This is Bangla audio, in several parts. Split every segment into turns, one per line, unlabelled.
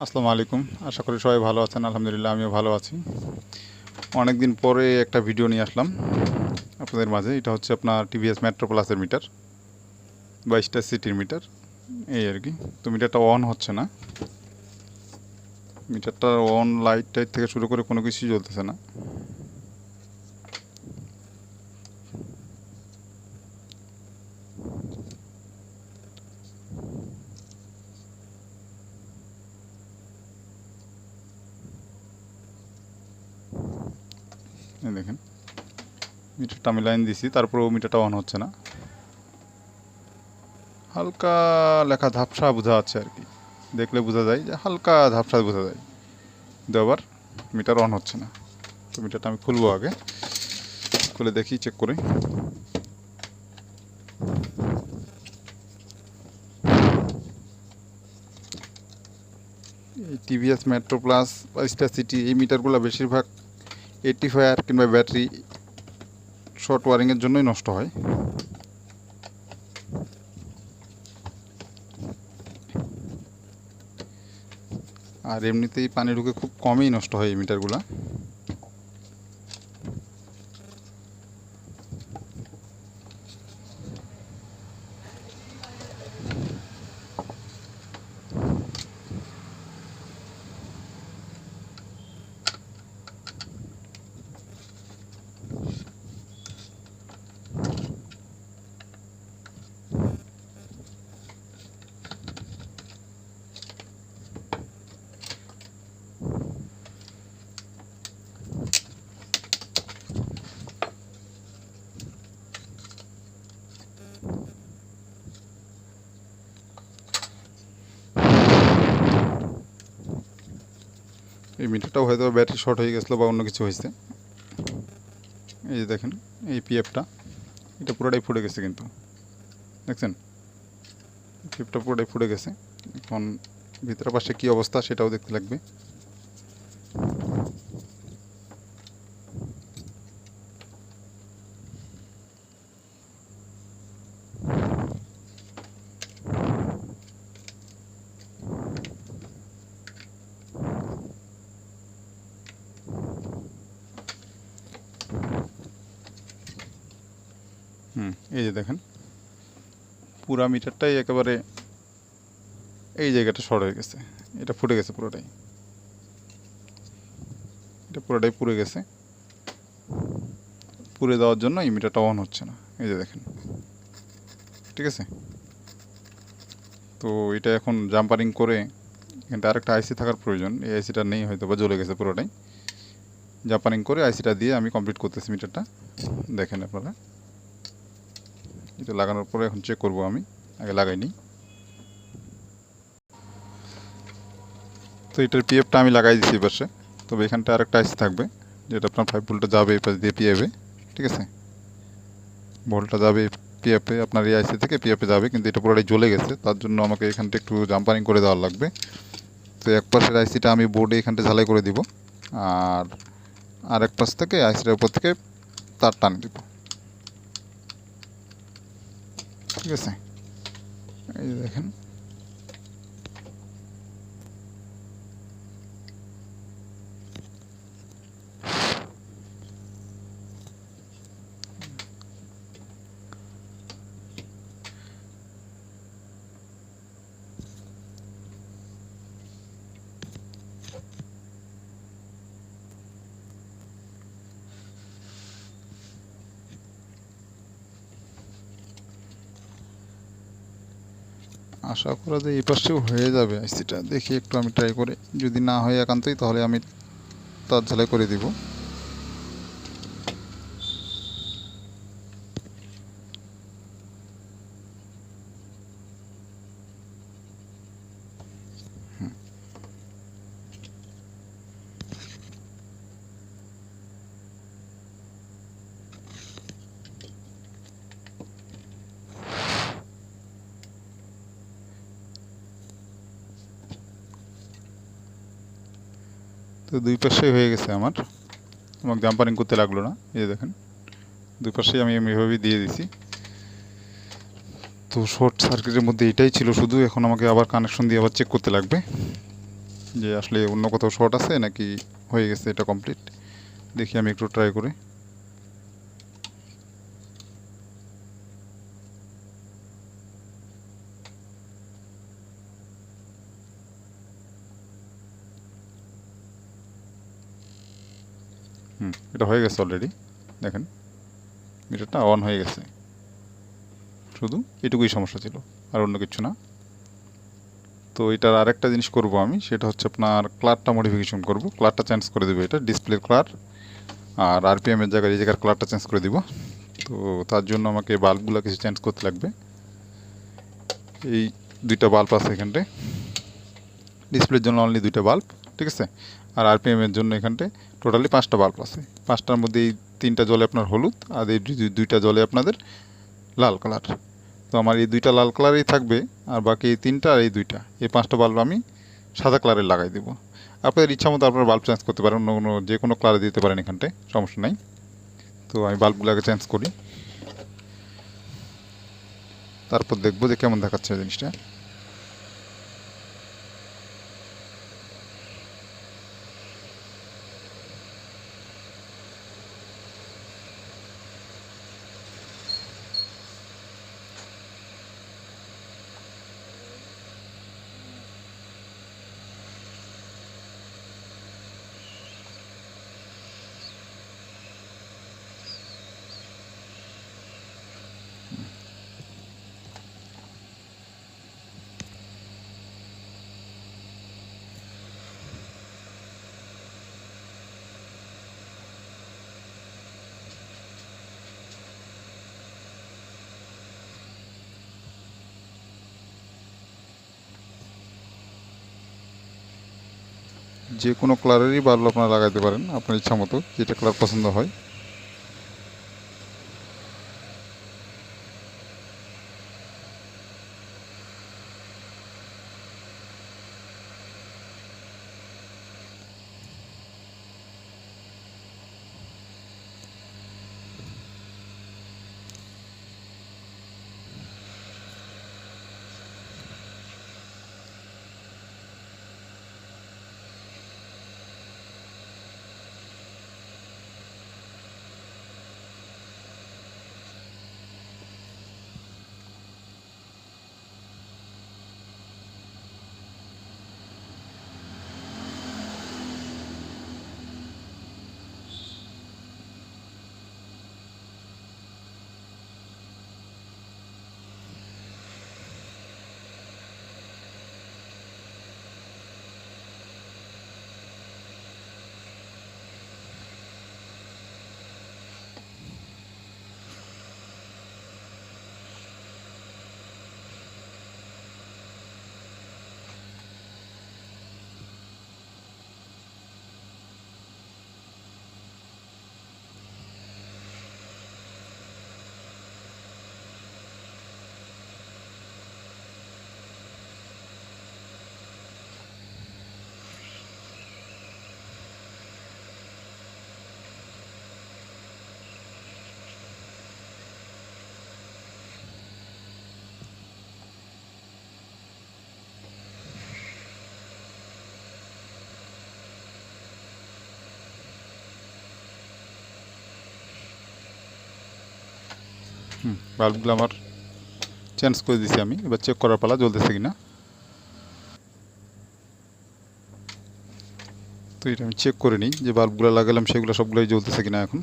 আসসালামু আলাইকুম। আশা করি সবাই ভালো আছেন। আলহামদুলিল্লাহ আমিও ভালো আছি। অনেক দিন পরে একটা ভিডিও নিয়ে আসলাম আপনাদের মাঝে। এটা হচ্ছে আপনার টিভিএস মেট্রো প্লাসের মিটার বা স্টার সিটির মিটার, এই আর কি। তো মিটারটা অন হচ্ছে না, মিটারটা অন লাইট টাইট থেকে শুরু করে কোনো কিছুই জ্বলতেছে না। এই দেখেন, মিটারটা আমি লাইন দিছি, তারপরেও মিটারটা অন হচ্ছে না। হালকা লেখা ঝাপসা বোঝা যাচ্ছে আর কি, দেখলে বোঝা যায় যে হালকা ঝাপসা বোঝা যায়, কিন্তু আবার মিটার অন হচ্ছে না। তো মিটারটা আমি খুলবো, আগে খুলে দেখি, চেক করে। এই টিভিএস মেট্রো প্লাস বা স্টার সিটি এই মিটারগুলো বেশিরভাগ 85 কিংবা ব্যাটারি শর্ট ওয়ারিংয়ের জন্যই নষ্ট হয়। আর এমনিতেই পানি ঢুকে খুব কমই নষ্ট হয় এই মিটারগুলো। এই মিটারটাও হয়তো ব্যাটারি শর্ট হয়ে গেছিলো বা অন্য কিছু হয়েছে। এই যে দেখেন, এই পিএফটা এটা পুরোটাই ফুটে গেছে, কিন্তু দেখছেন পিএফটা পুরোটাই ফুটে গেছে। এখন ভিতরের পাশে কী অবস্থা সেটাও দেখতে লাগবে। এই যে দেখেন, পুরা মিটারটাই একেবারে এই জায়গাটা শর্ট হয়ে গেছে, এটা ফুটে গেছে পুরোটাই, এটা পুরোটাই পুড়ে গেছে। পুড়ে দেওয়ার জন্য এই মিটারটা অন হচ্ছে না, এই যে দেখেন, ঠিক আছে। তো এটা এখন জাম্পারিং করে এখানটা আরেকটা আইসি থাকার প্রয়োজন, এই আইসিটা নেই হয়তো বা জ্বলে গেছে পুরোটাই। জাম্পারিং করে আইসিটা দিয়ে আমি কমপ্লিট করতেছি মিটারটা, দেখেন আপনারা। এটা লাগানোর পরে এখন চেক করব, আমি আগে লাগাইনি। তো এটার পিএফটা আমি লাগাই দিচ্ছি পাশে, তবে এখানটা আরেকটা আইসি থাকবে যেটা আপনার 5 ভোল্টটা যাবে এই পাশ দিয়ে পিএফে, ঠিক আছে। ভোল্টটা যাবে পিএফে, আপনার এই আইসি থেকে পিএফে যাবে, কিন্তু এটা পুরোটাই জ্বলে গেছে, তার জন্য আমাকে এখানটা একটু জাম্পারিং করে দেওয়ার লাগবে। তো এক পাশের আইসিটা আমি বোর্ডে এখানটা ঝালাই করে দিব, আর আরেক পাশ থেকে আইসিটার উপর থেকে তার টান দিব, ঠিক আছে। এই যে দেখেন, আশা করা যায় এই পাশেও হয়ে যাবে আইসিটা, দেখি একটু আমি ট্রাই করে, যদি না হয় একান্তই তাহলে আমি তার ঝালাই করে দিব। তো দুই পাশেই হয়ে গেছে আমার, আমাকে জাম্পারিং করতে লাগলো না। এই দেখেন, দুই পাশেই আমি এভাবেই দিয়ে দিছি। তো শর্ট সার্কিটের মধ্যে এটাই ছিল শুধু, এখন আমাকে আবার কানেকশন দিয়ে আবার চেক করতে লাগবে যে আসলে অন্য কোথাও শর্ট আছে নাকি হয়ে গেছে এটা কমপ্লিট। দেখি আমি একটু ট্রাই করি। এটা হয়ে গেছে অলরেডি, দেখেন মিটারটা অন হয়ে গেছে। শুধু এটুকুই সমস্যা ছিল, আর অন্য কিছু না। তো এটার আরেকটা জিনিস করব আমি, সেটা হচ্ছে আপনার ক্লারটা মডিফিকেশন করব। ক্লারটা চেঞ্জ করে দেবো, এটা ডিসপ্লে ক্লার আর আরপিএম এর জায়গায় এই জায়গার ক্লারটা চেঞ্জ করে দিব। তো তার জন্য আমাকে বাল্বগুলো কিছু চেঞ্জ করতে লাগবে। এই দুইটা বাল্ব আছে এখানটায়, ডিসপ্লের জন্য অনলি দুইটা বাল্ব, ঠিক আছে। আর আরপিএম এর জন্য এখানটায় টোটালি 5টা বাল্ব আছে। 5টার মধ্যে এই 3টা জলে আপনার হলুদ, আর এই দুইটা জলে আপনাদের লাল কালার। তো আমার এই দুইটা লাল কালারই থাকবে, আর বাকি এই 3টা আর এই 2টা, এই 5টা বাল্ব আমি সাদা কালারের লাগাই দেবো। আপনাদের ইচ্ছা মতো আপনারা বাল্ব চেঞ্জ করতে পারেন, অন্য কোনো যে কোনো কালারে দিতে পারেন এখানটায়, সমস্যা নাই। তো আমি বাল্বগুলোকে চেঞ্জ করি, তারপর দেখবো যে কেমন দেখাচ্ছে জিনিসটা। যে কোনো কালারেরই বাল্ব আপনারা লাগাইতে পারেন আপনার ইচ্ছা মতো, যেটা কালার পছন্দ হয়। বাল্বগুলো আমার চেঞ্জ করে দিছি আমি, এবার চেক করার পালা জ্বলতেছে কিনা। তো এটা আমি চেক করে নিই যে বাল্বগুলো লাগালাম সেগুলো সবগুলোই জ্বলতেছে কিনা এখন।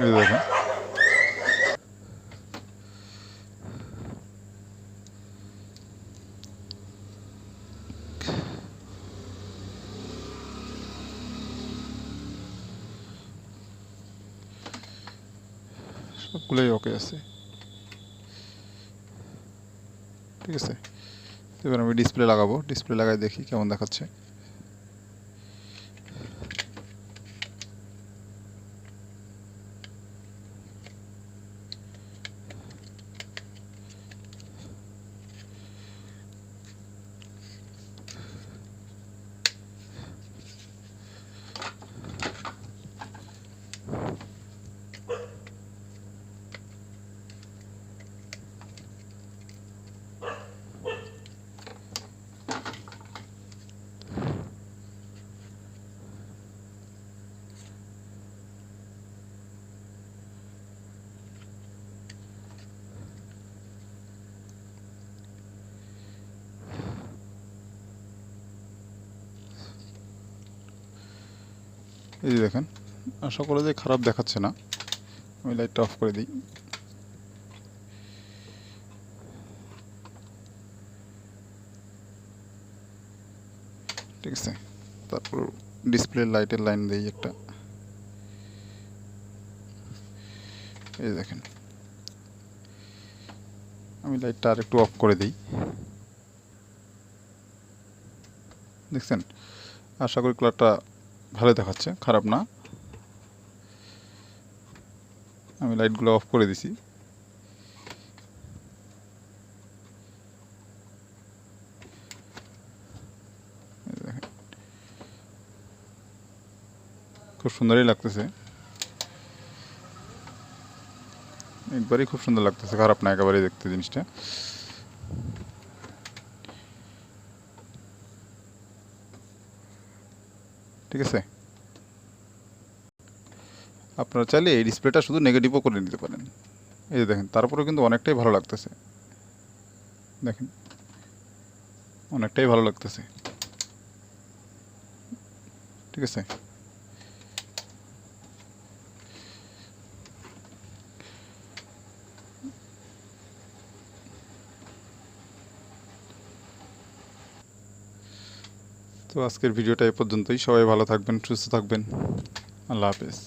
এই দেখেন, সবগুলোই ওকে আছে, ঠিক আছে। এবার আমি ডিসপ্লে লাগাবো, ডিসপ্লে লাগাই দেখি কেমন দেখাচ্ছে। এই যে দেখেন, আশা করা যায় খারাপ দেখাচ্ছে না। আমি লাইটটা অফ করে দিই। ঠিক আছে, তারপর ডিসপ্লে লাইটের লাইন দিই একটা। এই দেখেন, আমি লাইটটা আর একটু অফ করে দিই। দেখছেন, আশা করি কালারটা ভালো দেখাচ্ছে, খারাপ না। আমি লাইটগুলো অফ করে দিছি। খুব সুন্দরই লাগতেছে, একবারই খুব সুন্দর লাগতেছে, খারাপ না একেবারেই দেখতে জিনিসটা। ঠিক আছে, আপনারা চাইলে এই ডিসপ্লেটা শুধু নেগেটিভও করে নিতে পারেন। এই যে দেখেন, তারপরেও কিন্তু অনেকটাই ভালো লাগতেছে। দেখেন, অনেকটাই ভালো লাগতেছে। ঠিক আছে, তো আজকের ভিডিওটা এ পর্যন্তই। সবাই ভালো থাকবেন, সুস্থ থাকবেন। আল্লাহ হাফেজ।